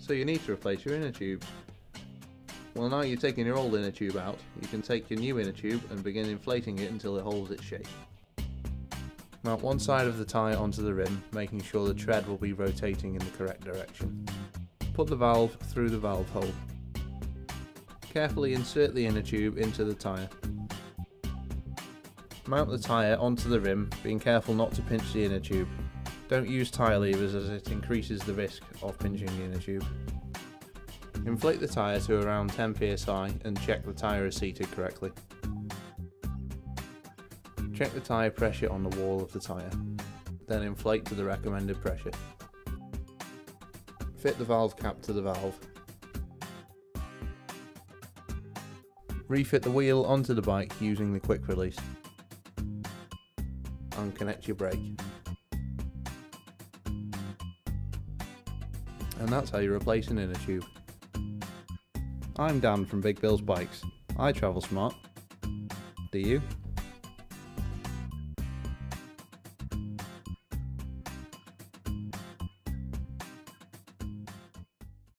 So you need to replace your inner tube. Well, now you've taken your old inner tube out, you can take your new inner tube and begin inflating it until it holds its shape. Mount one side of the tyre onto the rim, making sure the tread will be rotating in the correct direction. Put the valve through the valve hole. Carefully insert the inner tube into the tyre. Mount the tyre onto the rim, being careful not to pinch the inner tube. Don't use tyre levers as it increases the risk of pinching the inner tube. Inflate the tyre to around 10 psi and check the tyre is seated correctly. Check the tyre pressure on the wall of the tyre, then inflate to the recommended pressure. Fit the valve cap to the valve. Refit the wheel onto the bike using the quick release. And connect your brake. And that's how you replace an inner tube. I'm Dan from Big Bill's Bikes. I travel smart. Do you?